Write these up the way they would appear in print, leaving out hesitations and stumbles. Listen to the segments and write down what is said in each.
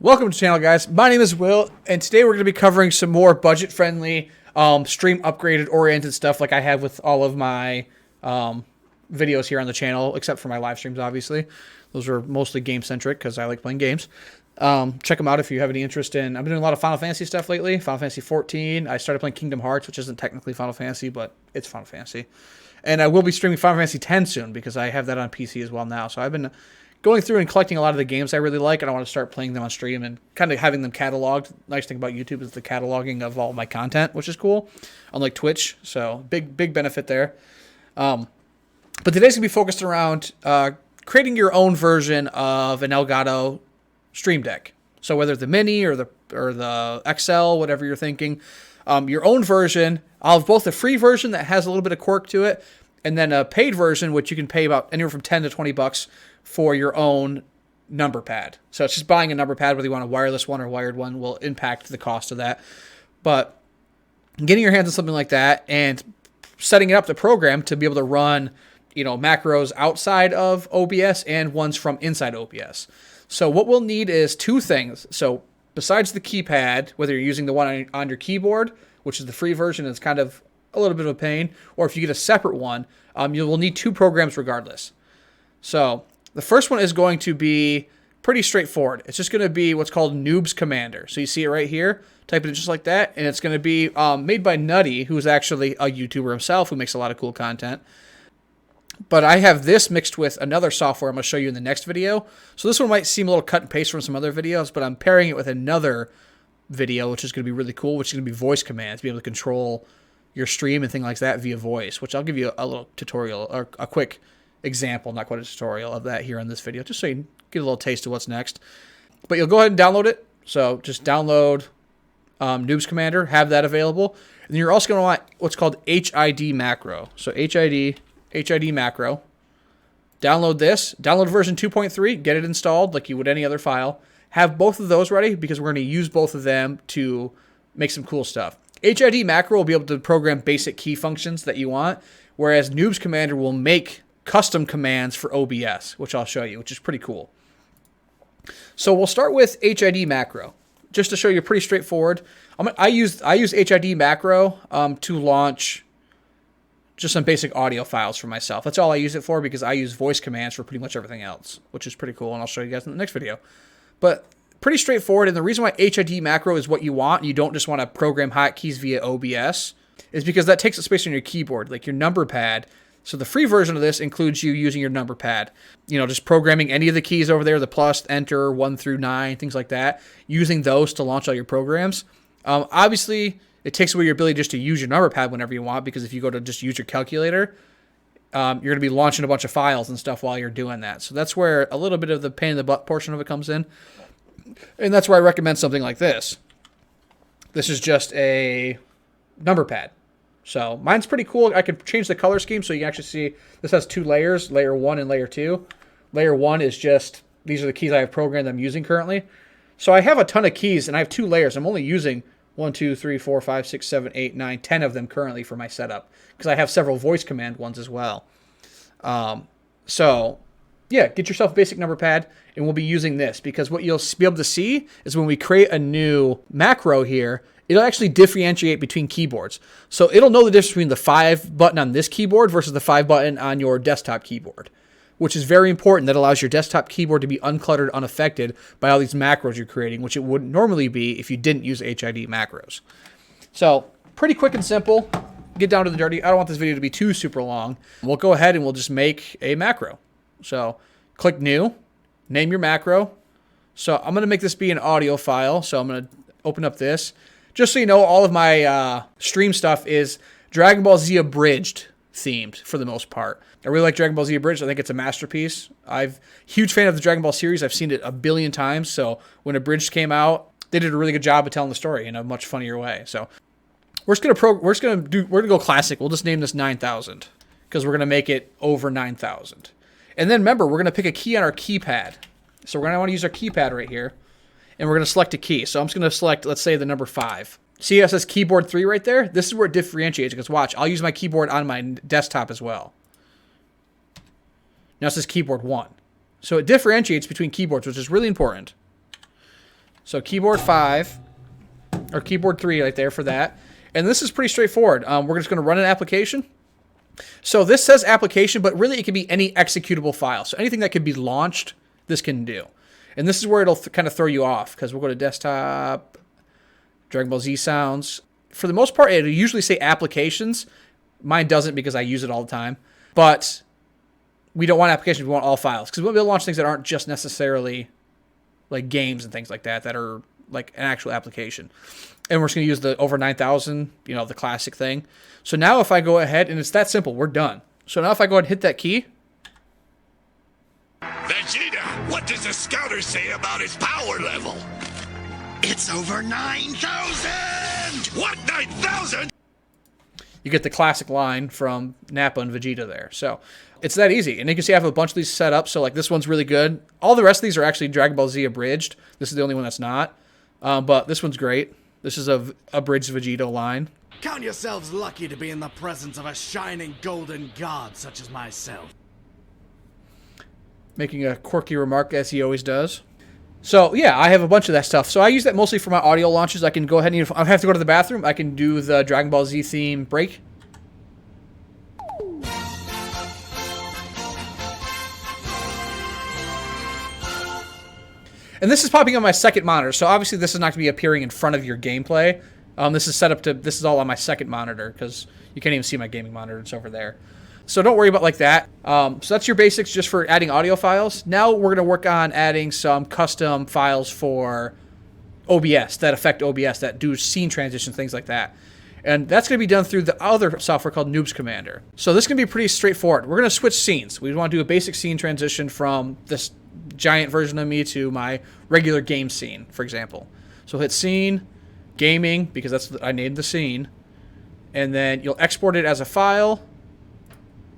Welcome to the channel, guys. My name is Will, and today we're going to be covering some more budget-friendly, stream upgraded-oriented stuff like I have with all of my videos here on the channel, except for my live streams, obviously. Those are mostly game-centric because I like playing games. Check them out if you have any interest in... I've been doing a lot of Final Fantasy stuff lately. Final Fantasy 14. I started playing Kingdom Hearts, which isn't technically Final Fantasy, but it's Final Fantasy. And I will be streaming Final Fantasy 10 soon because I have that on PC as well now. So I've been going through and collecting a lot of the games I really like, and I want to start playing them on stream and kind of having them cataloged. Nice thing about YouTube is the cataloging of all my content, which is cool, unlike Twitch. So big benefit there. But today's gonna be focused around creating your own version of an Elgato Stream Deck. So whether the Mini or the XL, whatever you're thinking, your own version. I'll have both a free version that has a little bit of quirk to it, and then a paid version, which you can pay about anywhere from $10 to $20 for your own number pad. So it's just buying a number pad, whether you want a wireless one or wired one, will impact the cost of that. But getting your hands on something like that and setting it up the program to be able to run, macros outside of OBS and ones from inside OBS. So what we'll need is two things. So besides the keypad, whether you're using the one on your keyboard, which is the free version, it's kind of a little bit of a pain, or if you get a separate one, you will need two programs regardless. So the first one is going to be pretty straightforward. It's just going to be what's called Noobs Commander. So you see it right here. Type it in just like that, and it's going to be made by Nutty, who's actually a YouTuber himself who makes a lot of cool content. But I have this mixed with another software I'm going to show you in the next video. So this one might seem a little cut and paste from some other videos, but I'm pairing it with another video, which is going to be really cool, which is going to be voice commands, be able to control your stream and things like that via voice, which I'll give you a little tutorial or a quick example, not quite a tutorial of that here in this video, just so you can get a little taste of what's next. But you'll go ahead and download it. So just download Noobs Commander, have that available. And you're also going to want what's called HID macro. So HID macro. Download this. Download version 2.3. Get it installed like you would any other file. Have both of those ready because we're going to use both of them to make some cool stuff. HID macro will be able to program basic key functions that you want, whereas Noobs Commander will make custom commands for OBS, which I'll show you, which is pretty cool. So we'll start with HID macro, just to show you pretty straightforward. I use HID macro to launch just some basic audio files for myself. That's all I use it for because I use voice commands for pretty much everything else, which is pretty cool, and I'll show you guys in the next video. But pretty straightforward, and the reason why HID macro is what you want, and you don't just want to program hotkeys via OBS, is because that takes up space on your keyboard, like your number pad. So the free version of this includes you using your number pad, just programming any of the keys over there, the plus, enter, 1 through 9, things like that, using those to launch all your programs. Obviously, it takes away your ability just to use your number pad whenever you want, because if you go to just use your calculator, you're going to be launching a bunch of files and stuff while you're doing that. So that's where a little bit of the pain in the butt portion of it comes in. And that's where I recommend something like this. This is just a number pad. So mine's pretty cool. I can change the color scheme so you can actually see this has two layers, layer 1 and layer 2. Layer 1 is just, these are the keys I have programmed I'm using currently. So I have a ton of keys and I have two layers. I'm only using 1, 2, 3, 4, 5, 6, 7, 8, 9, 10 of them currently for my setup because I have several voice command ones as well. So yeah, get yourself a basic number pad, and we'll be using this because what you'll be able to see is when we create a new macro here, it'll actually differentiate between keyboards. So it'll know the difference between the 5 button on this keyboard versus the 5 button on your desktop keyboard, which is very important. That allows your desktop keyboard to be uncluttered, unaffected by all these macros you're creating, which it wouldn't normally be if you didn't use HID macros. So pretty quick and simple. Get down to the dirty. I don't want this video to be too super long. We'll go ahead and we'll just make a macro. So click new, name your macro. So I'm going to make this be an audio file. So I'm going to open up this. Just so you know, all of my stream stuff is Dragon Ball Z Abridged themed for the most part. I really like Dragon Ball Z Abridged. I think it's a masterpiece. I'm a huge fan of the Dragon Ball series. I've seen it a billion times. So when Abridged came out, they did a really good job of telling the story in a much funnier way. So we're gonna go classic. We'll just name this 9000 because we're gonna make it over 9000. And then remember, we're gonna pick a key on our keypad. So we're gonna want to use our keypad right here. And we're going to select a key. So I'm just going to select, let's say, the number 5. See how it says keyboard 3 right there? This is where it differentiates. Because watch, I'll use my keyboard on my desktop as well. Now it says keyboard 1. So it differentiates between keyboards, which is really important. So keyboard 5, or keyboard 3 right there for that. And this is pretty straightforward. We're just going to run an application. So this says application, but really it can be any executable file. So anything that can be launched, this can do. And this is where it'll kind of throw you off, because we'll go to desktop, Dragon Ball Z sounds. For the most part, it'll usually say applications. Mine doesn't because I use it all the time. But we don't want applications, we want all files. Because we want to be able to launch things that aren't just necessarily like games and things like that, that are like an actual application. And we're just going to use the over 9,000, you know, the classic thing. So now if I go ahead, and it's that simple, we're done. So now if I go ahead and hit that key. Vegeta, what does the scouter say about his power level? It's over 9,000! What, 9,000? You get the classic line from Nappa and Vegeta there. So it's that easy. And you can see I have a bunch of these set up. So like this one's really good. All the rest of these are actually Dragon Ball Z abridged. This is the only one that's not. But this one's great. This is a abridged Vegeta line. Count yourselves lucky to be in the presence of a shining golden god such as myself. Making a quirky remark as he always does. So yeah, I have a bunch of that stuff. So I use that mostly for my audio launches. I can go ahead and if I have to go to the bathroom, I can do the Dragon Ball Z theme break. And this is popping on my second monitor. So obviously this is not going to be appearing in front of your gameplay. This is set up to, this is all on my second monitor because you can't even see my gaming monitor. It's over there. So don't worry about like that. So that's your basics just for adding audio files. Now we're going to work on adding some custom files for OBS that affect OBS, that do scene transitions, things like that. And that's going to be done through the other software called Noobs Commander. So this can be pretty straightforward. We're going to switch scenes. We want to do a basic scene transition from this giant version of me to my regular game scene, for example. So hit scene, gaming, because that's I named the scene. And then you'll export it as a file.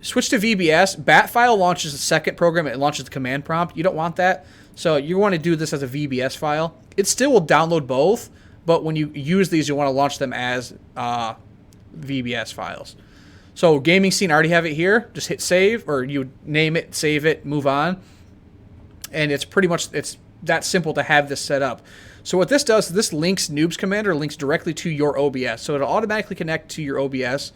Switch to VBS. Bat file launches the second program. It launches the command prompt. You don't want that. So you want to do this as a VBS file. It still will download both, but when you use these, you want to launch them as VBS files. So gaming scene, I already have it here. Just hit save, or you name it, save it, move on. And it's pretty much, it's that simple to have this set up. So what this does, this links Noobs Commander, links directly to your OBS. So it'll automatically connect to your OBS.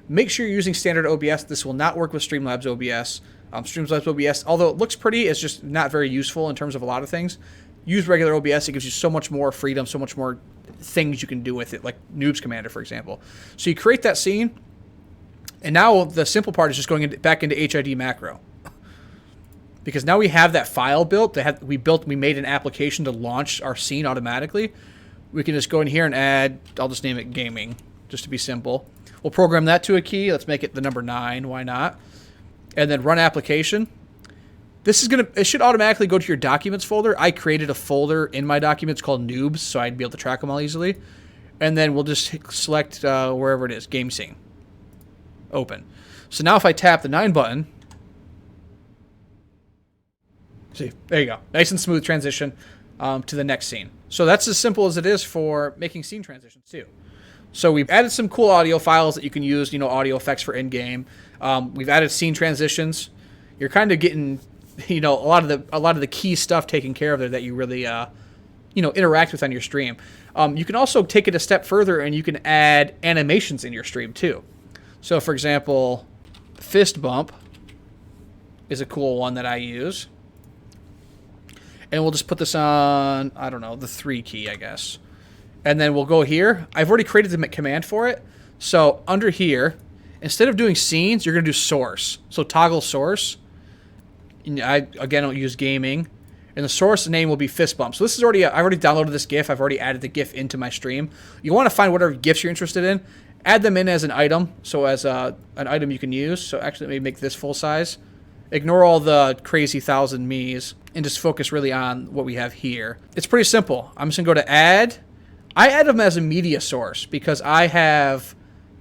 Make sure you're using standard OBS. This will not work with Streamlabs OBS. Streamlabs OBS, although it looks pretty, it's just not very useful in terms of a lot of things. Use regular OBS. It gives you so much more freedom, so much more things you can do with it, like Noobs Commander, for example. So you create that scene, and now the simple part is just going back into HID macro. Because now we have that file built. We made an application to launch our scene automatically. We can just go in here and add, I'll just name it gaming, just to be simple. We'll program that to a key. Let's make it the number 9. Why not? And then run application. It should automatically go to your documents folder. I created a folder in my documents called Noobs, so I'd be able to track them all easily. And then we'll just select wherever it is, game scene. Open. So now if I tap the 9 button, see, there you go. Nice and smooth transition to the next scene. So that's as simple as it is for making scene transitions too. So we've added some cool audio files that you can use, audio effects for in-game. We've added scene transitions. You're kind of getting, a lot of the key stuff taken care of there that you really, interact with on your stream. You can also take it a step further and you can add animations in your stream too. So for example, fist bump is a cool one that I use. And we'll just put this on, I don't know, the 3 key, I guess. And then we'll go here. I've already created the command for it. So under here, instead of doing scenes, you're going to do source. So toggle source. And I don't use gaming. And the source name will be fist bump. So this is I already downloaded this GIF. I've already added the GIF into my stream. You want to find whatever GIFs you're interested in. Add them in as an item. So as an item you can use. So actually, let me make this full size. Ignore all the crazy 1,000 me's and just focus really on what we have here. It's pretty simple. I'm just going to go to add. I add them as a media source because I have,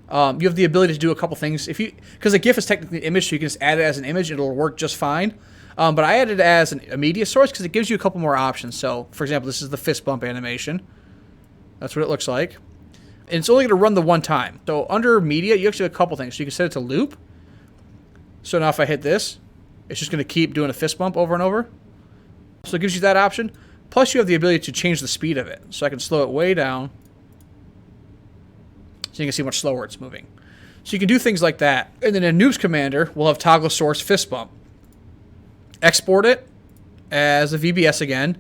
you have the ability to do a couple things. Because a GIF is technically an image, so you can just add it as an image. It'll work just fine. But I added it as a media source because it gives you a couple more options. So, for example, this is the fist bump animation. That's what it looks like. And it's only going to run the one time. So under media, you actually have a couple things. So you can set it to loop. So now if I hit this, it's just going to keep doing a fist bump over and over. So it gives you that option. Plus, you have the ability to change the speed of it. So I can slow it way down, so you can see how much slower it's moving. So you can do things like that. And then in Noobs Commander, we'll have toggle source fist bump. Export it as a VBS again.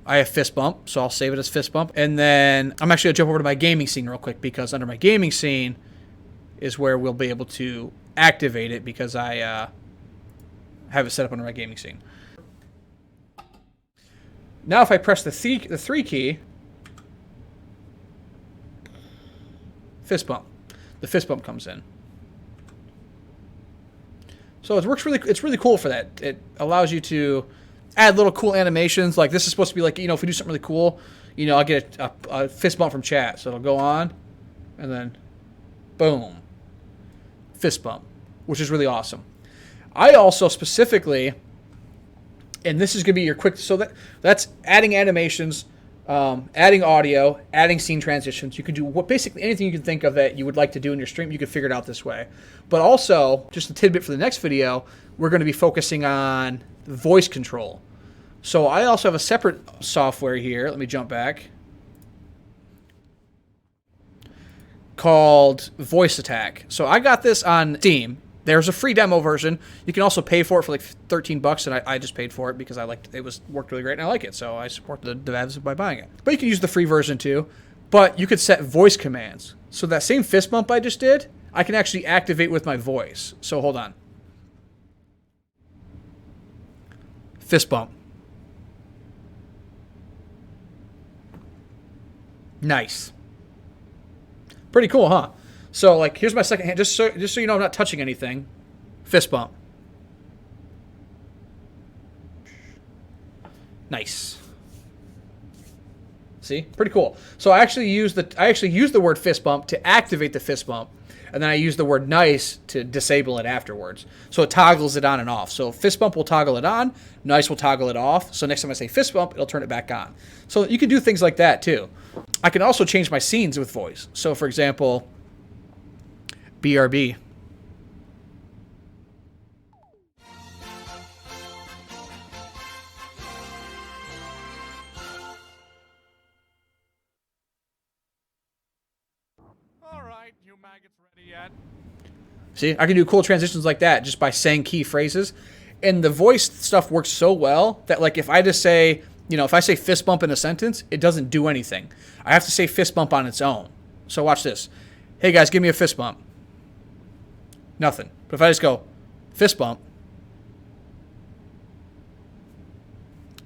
I have fist bump, so I'll save it as fist bump. And then I'm actually going to jump over to my gaming scene real quick, because under my gaming scene is where we'll be able to activate it, because I have it set up under my gaming scene. Now if I press the 3 key, fist bump. The fist bump comes in. So it works it's really cool for that. It allows you to add little cool animations. Like this is supposed to be like, you know, if we do something really cool, you know, I'll get a fist bump from chat. So it'll go on and then boom, fist bump, which is really awesome. I also specifically, and this is going to be your quick, so that's adding animations, adding audio, adding scene transitions. You can do basically anything you can think of that you would like to do in your stream. You can figure it out this way. But also, just a tidbit for the next video, we're going to be focusing on voice control. So I also have a separate software here. Let me jump back. Called Voice Attack. So I got this on Steam. There's a free demo version. You can also pay for it for like $13, and I just paid for it because I liked it. Worked really great, and I like it, so I support the devs by buying it. But you can use the free version too. But you could set voice commands. So that same fist bump I just did, I can actually activate with my voice. So hold on. Fist bump. Nice. Pretty cool, huh? So, like, here's my second hand. Just so you know I'm not touching anything. Fist bump. Nice. See? Pretty cool. So I actually use the word fist bump to activate the fist bump, and then I use the word nice to disable it afterwards. So it toggles it on and off. So fist bump will toggle it on, nice will toggle it off. So next time I say fist bump, it'll turn it back on. So you can do things like that too. I can also change my scenes with voice. So for example, BRB. All right, you maggots ready yet? See, I can do cool transitions like that just by saying key phrases. And the voice stuff works so well that, like, if I just say, you know, if I say fist bump in a sentence, it doesn't do anything. I have to say fist bump on its own. So watch this. Hey guys, give me a fist bump. Nothing. But if I just go fist bump.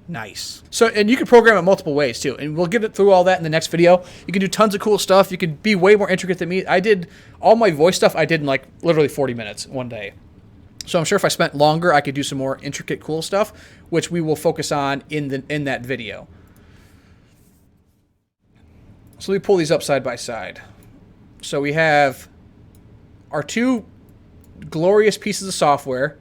Nice. So, and you can program it multiple ways too. And we'll get it through all that in the next video. You can do tons of cool stuff. You can be way more intricate than me. I did all my voice stuff. I did in like literally 40 minutes one day. So I'm sure if I spent longer, I could do some more intricate, cool stuff, which we will focus on in that video. So let me pull these up side by side. So we have our two glorious pieces of software.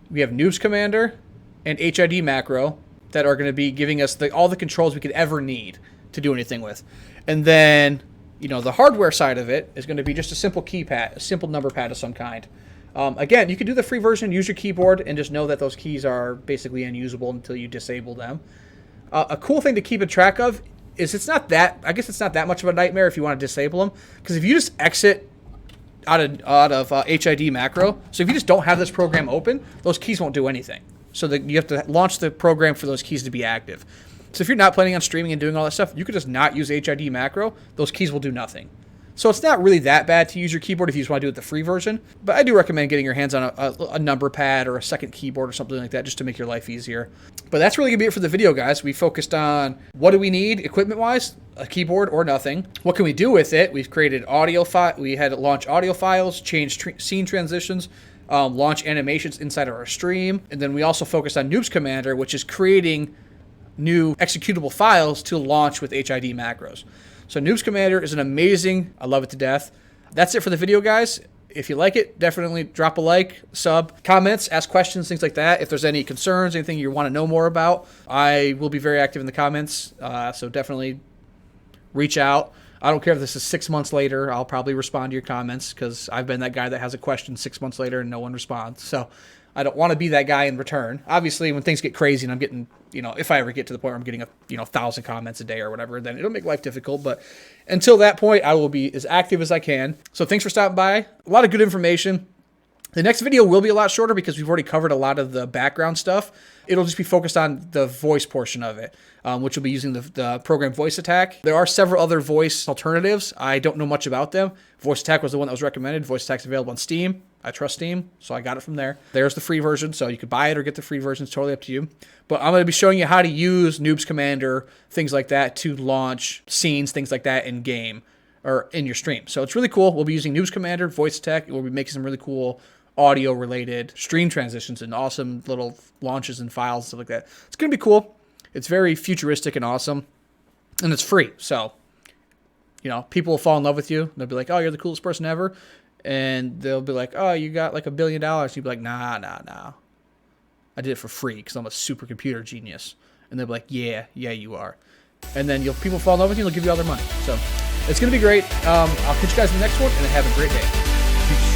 We have Noobs Commander and HID Macro that are going to be giving us all the controls we could ever need to do anything with. And then, you know, the hardware side of it is going to be just a simple keypad, a simple number pad of some kind. Again, you can do the free version, use your keyboard, and just know that those keys are basically unusable until you disable them. A cool thing to keep a track of is it's not that much of a nightmare if you want to disable them, because if you just exit out of HID Macro, so if you just don't have this program open, those keys won't do anything. So that you have to launch the program for those keys to be active. So if you're not planning on streaming and doing all that stuff, you could just not use HID Macro. Those keys will do nothing. So it's not really that bad to use your keyboard if you just want to do it the free version. But I do recommend getting your hands on a number pad or a second keyboard or something like that just to make your life easier. But that's really going to be it for the video, guys. We focused on what do we need equipment-wise, a keyboard or nothing. What can we do with it? We've created audio file. We had to launch audio files, change scene transitions, launch animations inside of our stream. And then we also focused on Noobs Commander, which is creating new executable files to launch with HID macros. So Noobs Commander is an amazing, I love it to death. That's it for the video, guys. If you like it, definitely drop a like, sub, comments, ask questions, things like that. If there's any concerns, anything you want to know more about, I will be very active in the comments. So definitely reach out. I don't care if this is 6 months later. I'll probably respond to your comments because I've been that guy that has a question 6 months later and no one responds. So I don't want to be that guy in return. Obviously, when things get crazy and I'm getting, if I ever get to the point where I'm getting 1,000 comments a day or whatever, then it'll make life difficult. But until that point, I will be as active as I can. So thanks for stopping by. A lot of good information. The next video will be a lot shorter because we've already covered a lot of the background stuff. It'll just be focused on the voice portion of it, which will be using the program Voice Attack. There are several other voice alternatives. I don't know much about them. Voice Attack was the one that was recommended. Voice Attack's available on Steam. I trust Steam, so I got it from there. There's the free version, so you could buy it or get the free version. It's totally up to you. But I'm going to be showing you how to use Noobs Commander, things like that, to launch scenes, things like that in game or in your stream. So it's really cool. We'll be using Noobs Commander, Voice Attack. We'll be making some really cool audio-related stream transitions and awesome little launches and files and stuff like that. It's going to be cool. It's very futuristic and awesome, and it's free. So, people will fall in love with you. They'll be like, oh, you're the coolest person ever. And they'll be like, oh, you got like $1 billion. And you'll be like, nah. I did it for free because I'm a supercomputer genius. And they'll be like, yeah, you are. And then people fall in love with you and they'll give you all their money. So it's going to be great. I'll catch you guys in the next one, and have a great day. Peace.